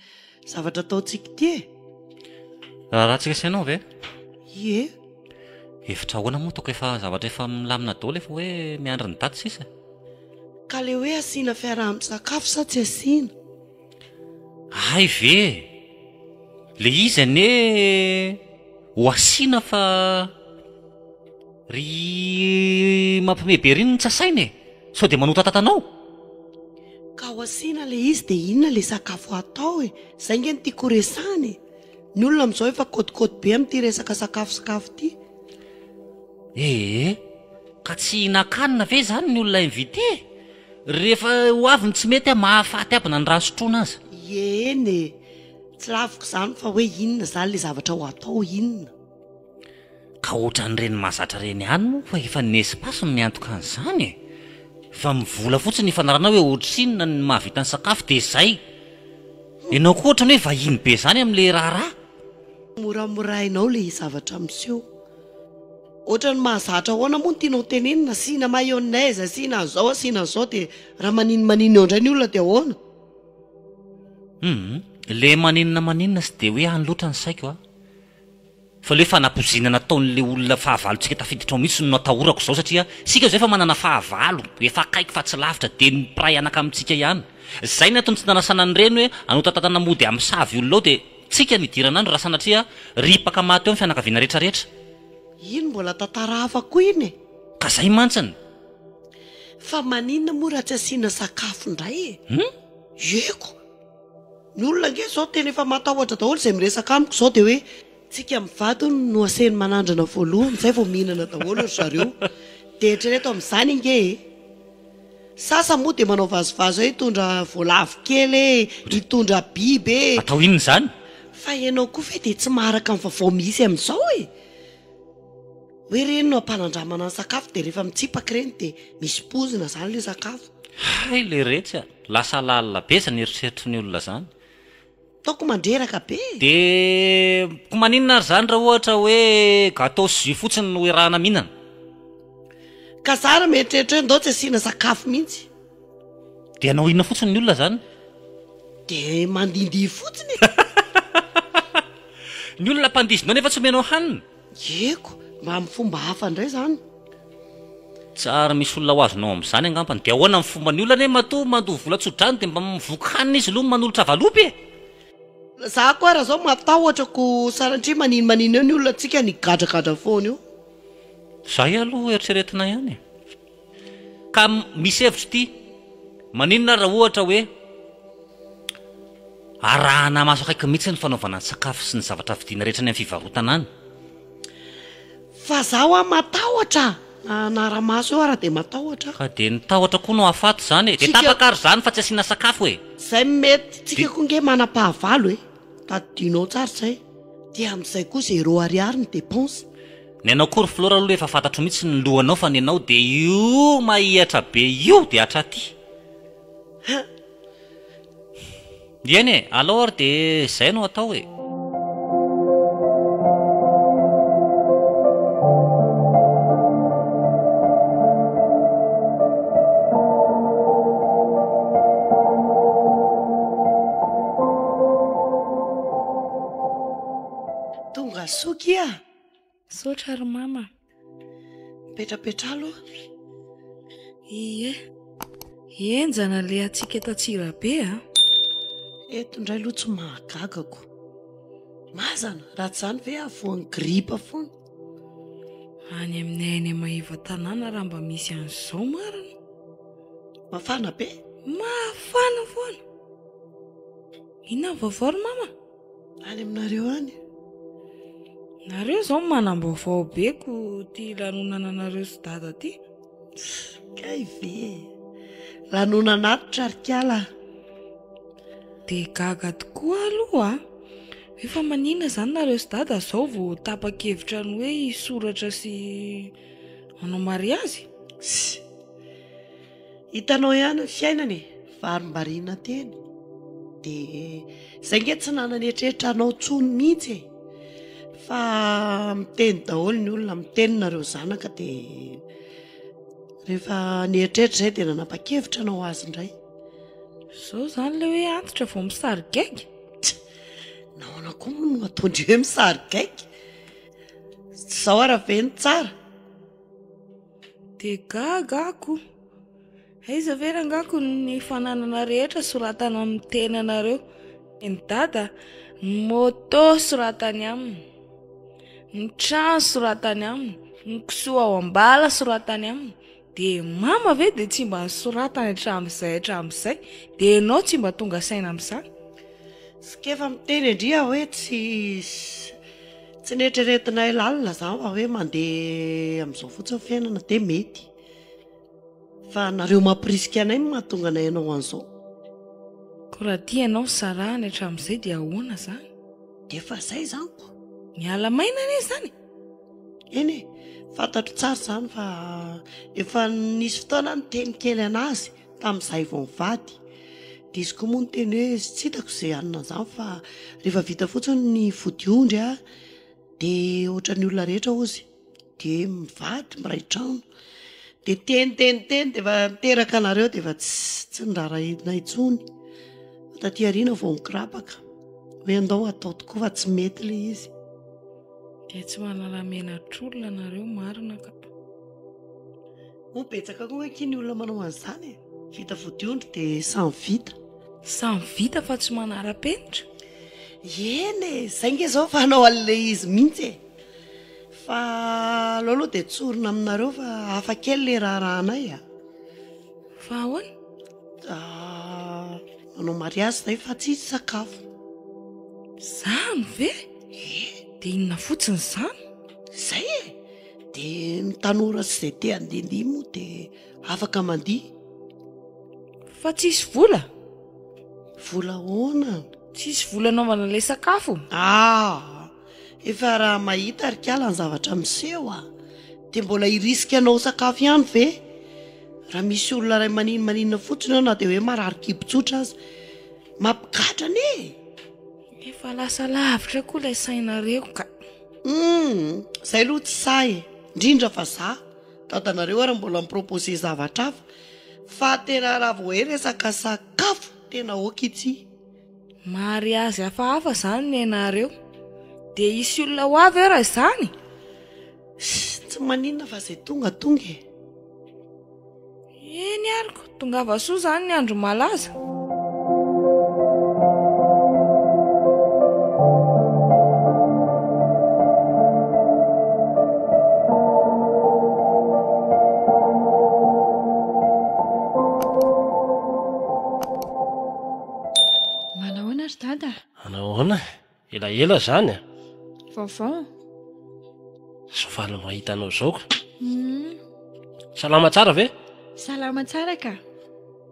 zavatra ataontsika ty e? Raha tsika sainao ve? Ie. Hevitra ahoana moa toko efa zavatra efa milamina daholo efa hoe miandry ny daty sisa. Ka le hoe asiana fiaraha-misakafo sa tsy asiana? Ay ve. Le izy ane ho asiana fa ry mampime be riny ny tsasaina e. Sao dia manotatanao. Ka ho asiana le izy dia inona le sakafo atao e? Zay nge ny tiako resany. Ny olona amin'izao efa kôtikôty be amin'ity resaka sakafo ty. Ka tsy nakanina ve zany ny olona invité? Rehefa ho avy ny tsy mety mahafaty abina ny raha sotroina azy. Eny e. Tsy laviko zany fa hoe inona zany le zavatra ho atao inona. Ka ohatran'ireny mahazatra reny ihany moa fa efa ny espasy no miantoka an'izany e. Fa mivola fotsiny ny fanarana hoe ohatrinona ny mahavita ny sakafo dia izay. Ianao koa ohatrany hoe vahiny be zany amin'le raharaha. Moramorainao le zavatra miseho. Ohatrany mahazatra ahoana moa ny tianao tenenina, asiana mayonnaise, asiana an'izao dia raha maninona eo indray ny olona dia ahoana? Le maninona sy dia hoe any loatra ny saiko a. Fa le fanapozinana ataon'le olona fahavalontsika tafiditra ao mihitsy no atahorako izao satria sika izao efa manana fahavalo, efa akaiky fa tsy lavitra dia ny piray anaka amintsika ihany. Zay ny atony tsy nanasana ny reny hoe anotatatana mody amin'ny savy olona ao dia tsika nidirana andro raha sanatria ripaka maty eo ny fianakaviana rehetrarehetra. Ino mbola tantara hafa koa iny e? Ka zay mantsiny fa maninona moa raha tsy asiana sakafo indray eko ny olona nge zao tena efa matahotra daholo izay miresaka amiko zao dia hoe tsika mivady no aseny manandrana voalohany zay vao mihinana daholo ry zareo dia eritrereto amin'izany inge sasa moa dia manao vazovazo hoe hitondra voalavo kely hitondra biby atao inona izany fa ianao koa ve dia tsy maharaka amin'ny vavao misy amin'izao hoe reny no ampanandramana ny sakafo dia rehefa mitsipaka reny dia misy pozina zany le sakafo hay le retsy lasa lalina be zany eritreritry ny olona zany taoko mandreraka be dia ko maninona ary zany raha ohatra hoe gâteau jus fotsiny no erahana mihinana ka zara mieritreritra hoe ndao tsy asiana sakafo mihitsy dia anao inona fotsiny ny olona zany dia mandindy fotsiny ny olona mpandizinao nefa tsy omenao hanina eko mba amin'ny fomba hafa indray zany tsara misy olona ho azonao amin'izany angampany dia ahoana amin'ny fomba ny olona matoa mandoha vola tsodrany dia mba mivoky hanina izy aloha manolotra valopy za koa raha zao matahotrako sarantria maninona eo ny olona antsika ny gadragadra foana io zay aloha eritreretina ihany ka misy hevitra ity maninona raha ohatra hoe arahana maso akaiky mihitsy ny fanaovana ny sakafo sy ny zavatra vidiana rehetra ny amin'ny fivarotana any fa zaho matahotra naramaso eo raha dia matahotra ka dia nitahotra koa no afato zany dia tapakary zany fa tsy asiana sakafo zay mety tsika koa nge manam-pahavalo tadinao tsara zay dia amin'izay koa 0 ariary ny dépense ny anao kory flora aloha efa fantatro mihitsy ny lohanao fa ny anao dia io mahihatra be io dia hatraty eny alors ary dia zay no atao tonga soky sotra ry mama mipetrapetra aloha ie enjana le atsika tatsira be eto indray aloha tsy mahagagako mazana raha tsy zany ve avoan'ny gripa foana any aminay any mahiva tanàna raha mba misy an'izao marina mafana be mafana foana inona vaovao ry mama any aminareo any nareo zao manam-baovao beko ty lanonana anareo sy dada ty kay ve lanonana atitra rikala dia gaga tokoa aloha efa manina zany nareo sy dada zao vao tapa-kevitra ny hoe hisoratra sy manao mariazy hitanao ihany ny fiainany varim-bariana teny dia zay nge tsy nanany eritreretra anao tsony mihitsy fa miteny daholo ny olona mitenynareo zanaka dia rehefa nieritreritra zay dia nanapa-kevitra anao azy indray zao zany le hoe antitra vao misarigaiky nahoana koa moa no ataondry hoe misarigaiky zao araha ve ny tsara dia gagako aiza ve rangako ny fananana rehetra soratana amin'ny tenanareo ny dada ny moto soratany aminy ny trano soratany aminy ny kisoa ao ambala soratany aminy dia mama ve dia tsy mba nisoratany hatramin'izay dia ianao tsy mba tonga saina amin'izany sikefa miteny indria hoe tsy neritreretinay lalina zany fa hoe mandeha amin'izao fotsiny fiainana dia mety fa nareo mampirisika anay mahatonga anay ianao an'izao ko raha tia ianao sarahany hatramin'izay dia ahoana zany dia fa zay zany ko miala maina ane zany eny fantatro tsara zany fa efa nisy fotoana ny teny kely anazy tamin'izay vao mivady dia izy koa moa ny teny hoe tsy hitako izay anina zany fa rehefa vita fotsiny ny vodiondry dia ohatran'ny olona rehetra ozy dia mivady miray trano dia teny dia efa miteraka anareo dia efa tsy ndrarahidina intsony taty ariana vao mikirapaka hoe andao atao tokoa fa tsy mety le izy dia tsy manala-menatr'olona nareo marina ka mo betsaka koa hoe kiny olona manao an'izany vita vodiondry dia samy vita fa tsy manara-penitra eny zay nge zao fanao an'le izy mihitsy fa aloha dia tsorina aminareo fa hafa kely le raharahanay fa ahoana manao mariazy zay fa tsy izy sakafo zany ve de inona fotsiny zany zay e de ny tanora sy zay te andehandeha moa de afaka mandiha fa tsisy vola volahoana tsisy vola anaovana ilay sakafo efa raha mahita rikala ny zavatra miseho de mbola hiriska anao sakafo ihany ve raha misy olona ray maninina fotsiny ao na de hoe marary kibotsotra azy mampikatra ane efa lasa lavitra koa ilay sainareo ka zay aloha tsy say indrindra fa za tatanareo ary mbola mipropose zavatra hafa fa tena raha vo hoe resaka sakafo tena oka itsy mariazy hafahafa zany ny anareo de isy olona ho avy raha izany tsy maninona fa zay tonga eny aliko tonga vasoa zany ny andro malaza manahoana ry dada anahoana elaela zany vaovao sofaly mahitanao zao ka salama tsara ve salama tsara ka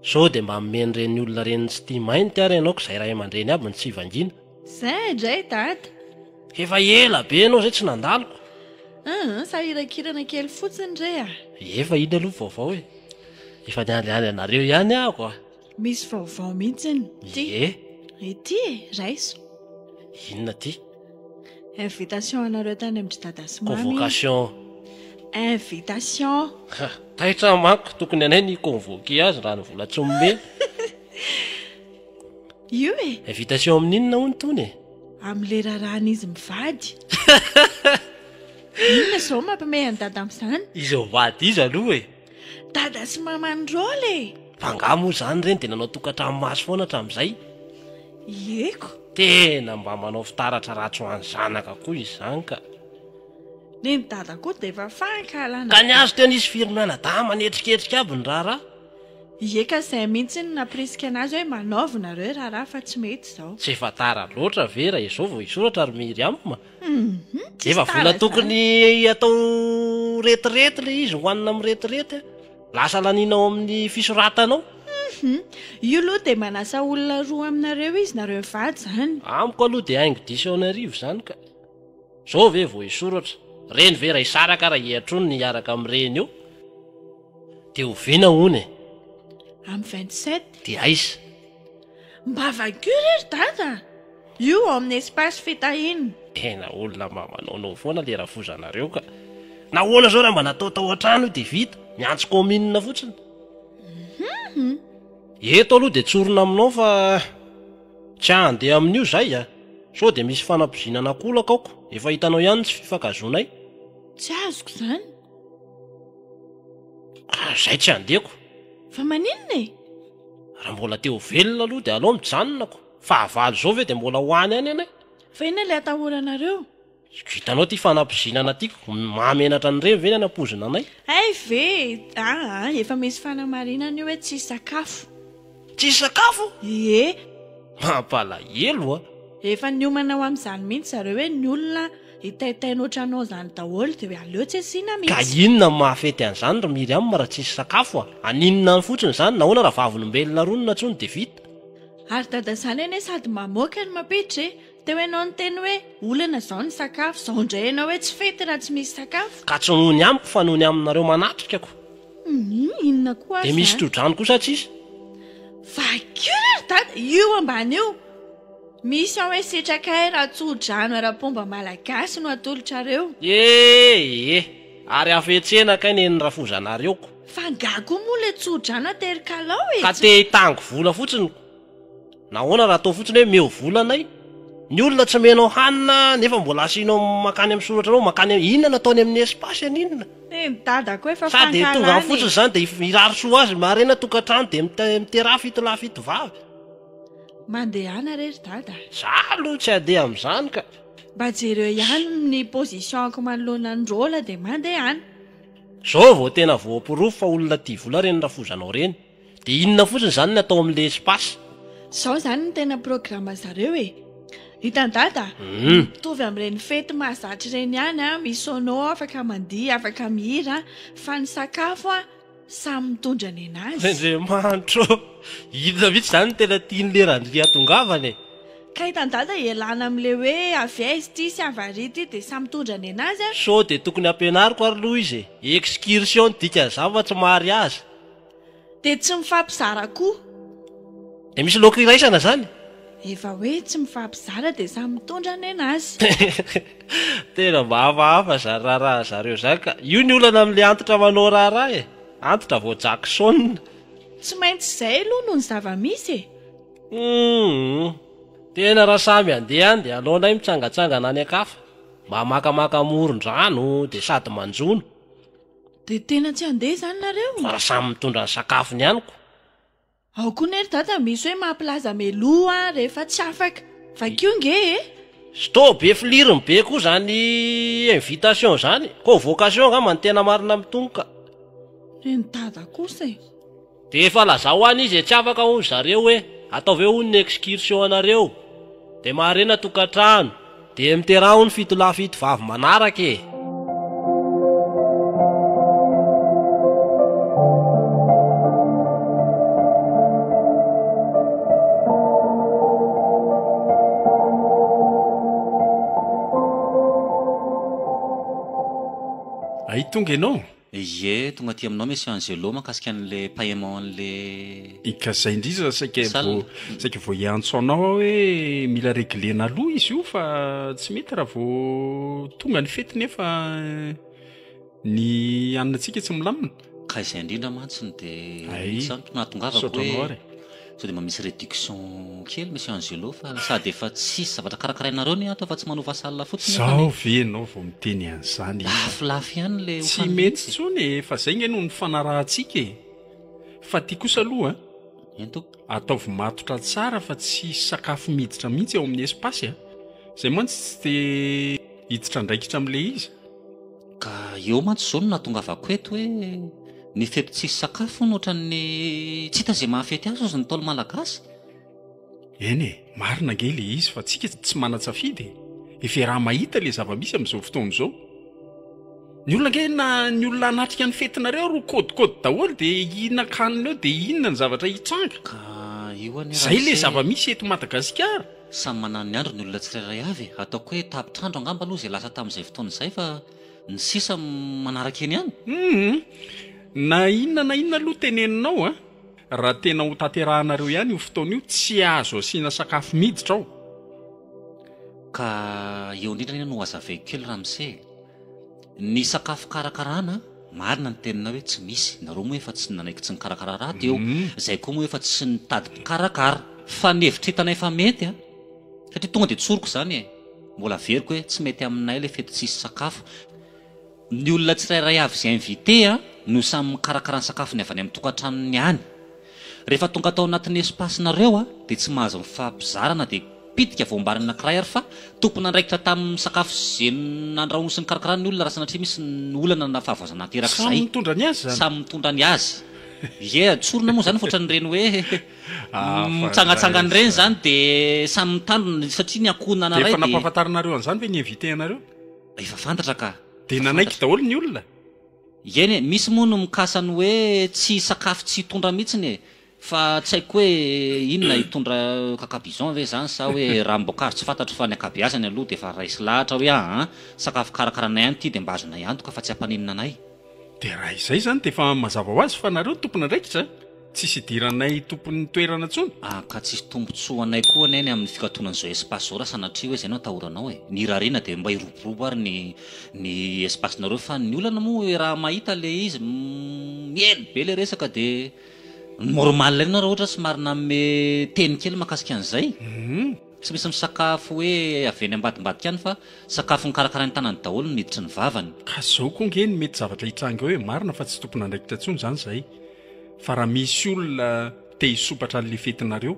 sao de mba mimeny reny olona reny tsy tia mainty ary ianao ko zay raha aman-dreny aby ny tsy vangina zay indray dada efa ela be anao zay tsy nandaloko sahirakirana kely fotsiny ray efa iny aloha vaovao e efa niandriany anareo ihany ahko misy vaovao mihitsiny ety raiso inona ty invitation anareo tany amin'ny dada sy mamy convocation invitation taitra manko tokony anay ny convoqué azy raha ny vola tsy ombe io invitation amin'inona ho ny tony am'le rarahana izy mivady inona zao mampamehany dada amin'izany izy vady izy aloha dada sy mamandrôle fanga moa zany reny de nanao tokantranomasy foana hatramin'izay eko tena mba manao fitaratra ratsy ho any zanaka koa izy zany ka neny dada koa de efa fankalana ka ny azo tena izy firinana da manetriketrika aby ny raharaha eka zay mihitsy ny naprisika anazy hoe manaovinareo raharaha fa tsy mety zao tsy efa tara loatra ve raha izao vao isoratra ary miriamma efa vola tokony atao retirety le izy hoanina amin'ny retirety lasa laninao amin'ny fisoratanao io aloha de manasa olona roa aminareo izy nareo mivady zany amiko aloha de haingo diso ao anarivo zany ka zao ve vao isoratra reny ve raha isaraka raha hiatrony ny iaraka amin'ireny eo de oviana hony amin'ny 27 de aisa mba vacury ry dada io ao amin'ny espace fitahiny tena olona mba manaonao foana le raha fozanareo ka na hoana zao raha mba natao tao an-trano io de vita miantso commune fotsiny eto aloha de tsorona aminao fa tsy andeha amin'io zay sao de misy fanampizinana kolaka aoko efa hitanao ihany tsy fifakazonay tsy azoko zany zay tsy andehako fa maninona raha mbola teo velona aloha de alao mijanonako fa avaly zao ve de mbola hoany any anay fa ina le atahoranareo hitanao ty fanampizinana tiako mahamenatra ny reny ve ny anapozina anay ay ve efa misy fanamarinana io hoe tsisy sakafo tsisy sakafo mampalahelo efa niomanao amin'izany mihitsy zareo hoe ny olona hitaitaina ohatranao zany daholo de hoe aleo tsy asiana mihitsy ka inona mahafety an'izany ry miriamma raha tsisy sakafo aninona ny fotsiny zany nahoana raha vavolombelona ronona tsony de vita ary dada zany ene sady mamoaka ny mapitra te hoe anao ny teny hoe olana zao ny sakafo zao indray ianao hoe tsy fety raha tsy misy sakafo ka tsy noho ny amiko fa noho ny aminareo manatrikako inona koa de misy todrano kosa tsisy vacury ry dada io ambany io misy ao hoe sitraka raha tsodrano ara-pomba malagasy no atolotrareo ary afetsena kay neny raha fozanareoko fangako moa le tsodrano aterikalao ka te hitango vola fotsiny nahoana raha atao fotsiny hoe meo volanay ny olona tsy menao hanina nefa mbola asianao makany amin'ny soratra anao makany inona nataony amin'ny espace aninona dada koa efa sady tonga ny fotsiny zany de irarosoa azy marena tokantrano de miteraha fitolaha fito vavy mandehana rery dada za aloha tsy adeha amin'izany ka mba jereo ihany ny positionko manoloana androla de mandehana zao vao tena voampirofo fa olona tia vola reny raha fozanao reny dia inona fotsiny izany ny atao amin'ilay espasy? Zao zany ny tena programa zareo e. Hitandada mitovy amin'ireny fety mahazatra ireny ihany a, misy sonao afaka mandihy, afaka mihira, fa ny sakafo a samy mitondra ny anazy. Andriamanitro, inona mihitsy izany tena tian'ilay Randria tongavany e. Ka hitandada ialana amin'ilay hoe avy aizy ity sy avary ity dia samy mitondra ny anazy a. So dia tokony ampianariko ary aloha izy e. Excursion dika zavatra mary azy. Dia tsy mifampizara koa. Dia misy laoka iraisana zany? Efa hoe tsy mifampizara dia samy mitondra ny anazy. Tena mahafahafa zany raharaha zareo zany ka io ny olana amin'ilay antitra manao raharaha e. Antitra vao Jackson. Tsy maintsy izay aloha noho ny zava-misy e. Tena raha samy andehany dia alohanay mitsangatsangana any akafa, mba makamaka moron-drano dia sady manjono. Dia tena tsy handeha izany nareo? Fa raha samy mitondra ny sakafony ihanyko. Ao koa nery dada misy hoe mampilaza meloa rehefa tsy afaka. Vakio nge e? Sto be filiriny be koa zany invitation zany. Convocation nga man tena marina mitongoka. Reny dada kosa e. Dia efa laza ho any izy tsy afaka hoy zareo hoe ataovy eo ny excursion anareo. Dia maharena tokantrano. Dia miteraho ny fito lahy fito vavy manaraka e. Ay tonga ianao? Ie, tonga aty aminao Monsieur Angelo mahakasika an'le paiement an'le Ikazay indrindra saika vao hiantso anao hoe mila réglena aloha izy io fa tsy mety raha vao tonga ny fety nefa ny aninatsika tsy milamina. Ka izay indrindra mantsiny dia Ay, nahatongavako saotranao hoe ary. sao dia mba misy réduction kely Monsieur Angelo fa sady efa tsisy zavatra karakarainareo ny ato fa tsy manova salina fotsiny. Zao ve anao vao miteny an'izany? Lafilafy ihany le Tsy mety tsony e, fa zay ngeno ny fanarahantsika e. Fa ty kosa aloha ento ataovy matotra tsara fa tsy sakafo miditra mihitsy ao amin'ny espasy a. Zay mantsy tsy dia hiditra ndraikitra amin'ilay izy. ka eo mantsy zao no nahatongavako eto hoe ny fety tsisy sakafo no ohatran'ny tsy hita zay mahafety azy ozy ny taolo malagasy. Eny e, marina nge le izy fa tsika tsy mana-tsafidy e. Efa raha mahita le zava-misy amin'izao fotoana izao. Ny olona nge na ny olona anatrika ny fetinareo ro kodikody daholo dia inona kanina eo dia inona ny zavatra hitranga. Ka io any Zay le zava-misy eto Madagasikara. samy manana ny andro ny olona tsirairay avy e. Ataoko hoe tapitrandro angamba aloha zay lasa tamin'izay fotoana izay fa ny sisa manaraka eny ihany. Na inona aloha teneninao a, raha tena ho tanterahanareo ihany io fotoana io tsy azo asiana sakafo miditra ao. Ka eo indrindra no hazavaiko kely Ramse. Ny sakafo karakarana marina ny tenina hoe tsy misy. Nareo moa efa tsy nanaiky tsy nikarakara raha teo. Zay koa moa efa tsy nitady mpikarakara. Fa ny hevitra hitanay fa mety a. Satria tonga dia tsoriko zany e. Mbola veriko hoe tsy mety aminay le fety tsisy sakafo. Ny olona tsirairay avy izay invité a no samy mikarakara ny sakafo ny avy any amin'ny tokantranony ihany. Rehefa tonga tao anatin'ny espasinareo a dia tsy mahazo mifampizarana dia pitika voambarina anankiray ary fa tompony andraikitra tamin'ny sakafo izay nandrahoana sy nikarakarana ny olona raha sanatria misy ny olana na fahavazana teraka Samy izay. mitondra ny azy zany. Samy mitondra ny azy. Ie, tsorona moa zany foatran'ireny hoe mitsangatsangana ireny zany dia samy mitandrina satria ny ankohonana Dia ray efa dia nampahafantarinareo an'izany ve ny invité anareo? efa fantatra ka. Dia nanaiky daholo ny olona. Eny e, misy moa no mikasany hoe tsy sakafo tsy hitondra mihitsiny e. Fa tsy haiko hoe inona hitondra kakabizon ve zany sa hoe ranom-boankazo tsy fantatro fa ny akabeazany aloha dia efa raisy lahatra hoe sakafo karakarana ihany ity dia mba azona iantoka fa tsy hampaninina anay. Dia raha izay zany dia efa mazava ho azy fa nareo tompona ndraikitra tsisy idiranay tompon'ny toerana intsony. Ka tsisy tombontsoa anay koa aneny amin'ny fikatonan'izao espace zao raha sanatria hoe zay anao atahoranao e. Ny rarina dia mba hiroborobo ary ny espacenareo fa ny olana moa raha mahita le izy miely be le resaka dia normal na raha ohatra sy marina me teny kely mahakasika an'izay. Tsy misy misakafo hoe avy eny ambadimbadika ihany fa sakafo nikarakarany tanany daholo miditra ny vavany. Ka zao koa nge ny mety zavatra hitranga hoe marina fa tsy tompona ndraikitra intsony zany zay. Fa raha misy olona te hisopatra an'le fetinareo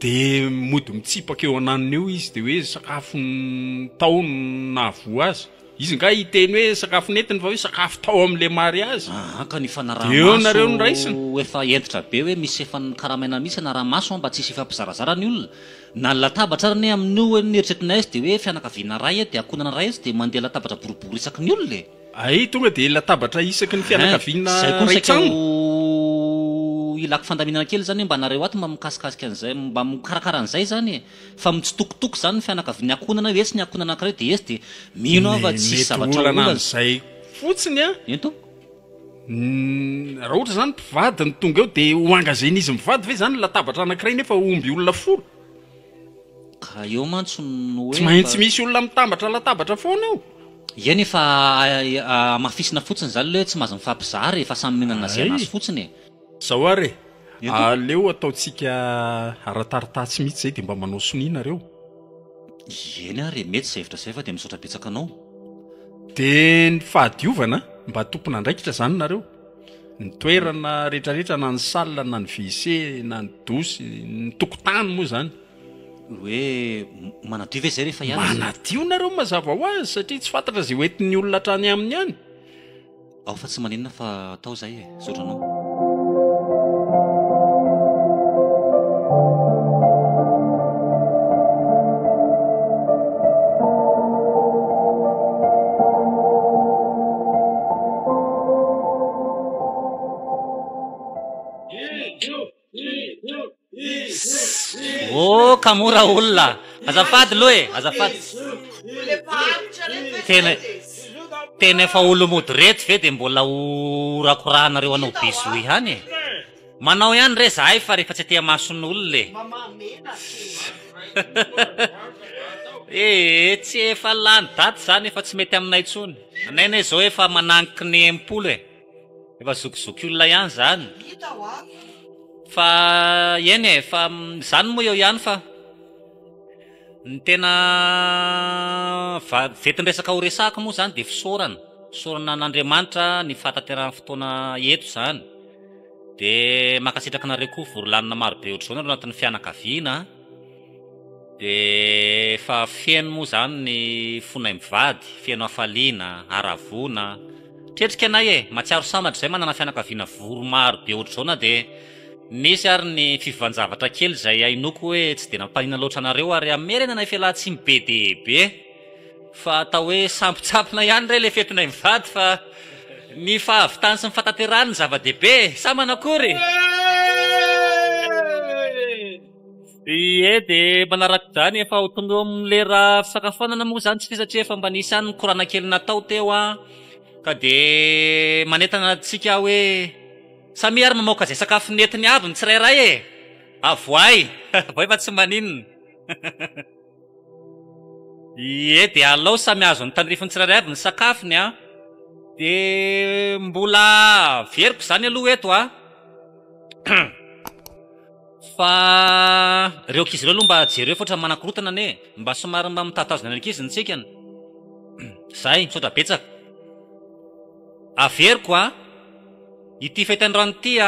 dia mody mitsipaka eo ananiny eo izy dia hoe sakafo ny taony nahavoa azy izy nga hiteny hoe sakafo netiny fa hoe sakafo tao am'le mariazy ka ny eo nareo ny raisiny efa entitra be hoe misy efa ny karamena misy na rahamaso mba tsisy ifampizarazara ny olona na latabatra rany amin'io nieritretina izy de hoe fianakaviana ray de akonana ray izy de mandeha latabatra boribory isaky ny olona ay tonga de latabatra isaky ny fianakaviana ilako fandaminana kely zany mba nareo aty mba mikasikasika an'izay mba mikarakara an'izay zany fa mitsitokotoko zany fianakaviana akonana hoe tsy ny akonana anankiray de esy de mino ava tsy zavatra olana an'izay fotsiny a ento raha ohatra zany mpivady ny tonga eo de hoangazeny izy mivady ve zany latabatra anankiray nefa omby olona folo ka eo mantso no tsy maintsy misy olona mitambatra latabatra foana eo eny efa mafisina fotsiny zany le hoe tsy mahazo mifampizary efa samy minana zay anazy fotsiny zao ary aleo ataotsika arataritatsy mihitsy zay de mba manao soninareo eny ary mety zay hevitra zay fa de misaotra betsaka anao de ny fahadiovana mba tompona andraikitra zany nareo ny toerana rehetrarehetra na ny salina na ny WC na ny dosy ny tokotany moa zany hoe manadio ve zay rehefa ihany manadio nareo mazava ho azy satria tsy fantatra zay hoentin'ny olona trany aminy any ao fa tsy maninona fa atao zay saotranao kamora olona azafady loe azafady tena efa olo mody reto ve de mbola orakorahanareo anao biso ihany manao ihany re zahay fa rehefa tsy atea mason'olo le tsy efa lany daty zany efa tsy mety aminay tsony naina zao efa manankiky ny empolo efa zokizoky olona ihany zany fa eny fa zany moa eo ihany fa ny tena vetin-dresaka ho resaka moa zany de fisaorana n'Andriamanitra ny fataterahany fotoana eto zany de makasitraka nareo koa vorolanina maro be ohatr'izao nareo anatin'ny fianakaviana de fa fiaino moa zany ny fonay mivady fiaino afaliana aravona tretrika anay matsiaro samatra zay manana fianakaviana voro maro be ohatr'izao na de misy ary ny fivanjavatra kely zay ainoko hoe tsy de nampanina loatra anareo ary amerena nay fialatsy be debe fa atao hoe sampotsampona ihany re le fetinay mivady fa ny fahavitany sy ny fataterany zava-dehibe sa manakory de manaraka zany efa ho tonga eo amin'ny lera fisakafoanana moa zany tsy fisatria efa mba nisy any korana kely natao teo ka de manentana tsika hoe samy ary mamoaka zay sakafo netiny aby ny tsirairay avoay avoay fa tsy maninona de alao samy azo ny tandrifony tsirairay aby ny sakafony de mbola veriko zany aloha eto fa reo kizy reo aloha mba jereo foatra manakorotana ane mba somary mba mitatazona ny ankizy nitsikany zay misaotra betsaka averiko ity fahitandroany ity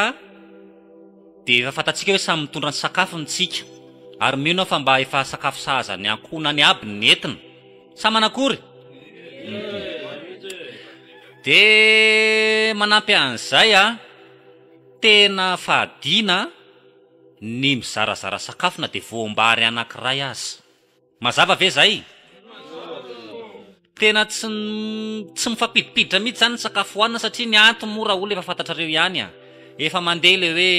de efa fantatsika hoe samy mitondra ny sakafo nitsika ary mino fa mba efa sakafo sahaza ny ankonany aby ny entina sa manakory de manampy an'izay tena fahadiana ny mizarazara sakafo na de voambary anankiray azy mazava ve zay tena tsy mifampidipiditra mihitsy zany ny sakafo hoanina satria ny antony mora olo efa fantatrareo ihany efa mandeha le hoe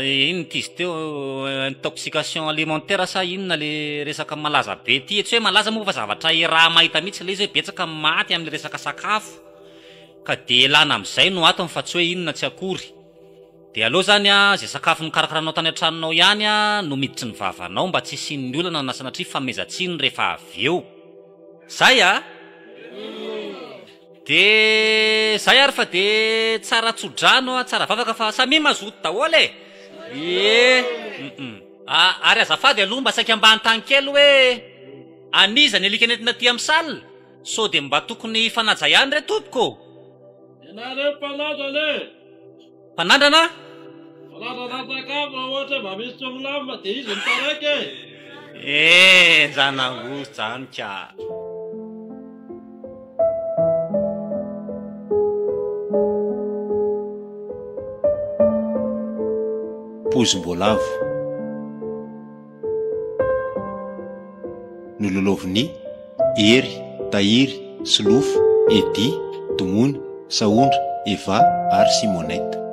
ino tizy teo intoxication alimentaire sa inona le resaka malaza be ty tsy hoe malaza moa fa zavatra raha mahita mihitsy le izy hoe betsaka maty amin'ny resaka sakafo ka de lana am'izay no atony fa tsy hoe inona tsy akory de aloha zany zay sakafo nikarakarahanao tany an-tranonao ihany no miditry ny vavanao mba tsy isin'ny olana na sanatria famezatsiny rehefa avy eo zay de zay ary fa de tsara tsodrano tsara vavaka fa samy mazoto daholo ary azafady aloha mba saika ambany tany kely hoe aniza ny alika nentina ty amin'ny salina so de mba tokony fanaja ihany re tompoko ianareo mpanandrana mpanandrana sakafo ohatra mba misy tomilamba de izy mitaraiky janango zany ka pozim-boalavo. Nololoviny Ery, Tahiry, Solofo, Edy, Tomony, Saondra, Eva ary Simonette.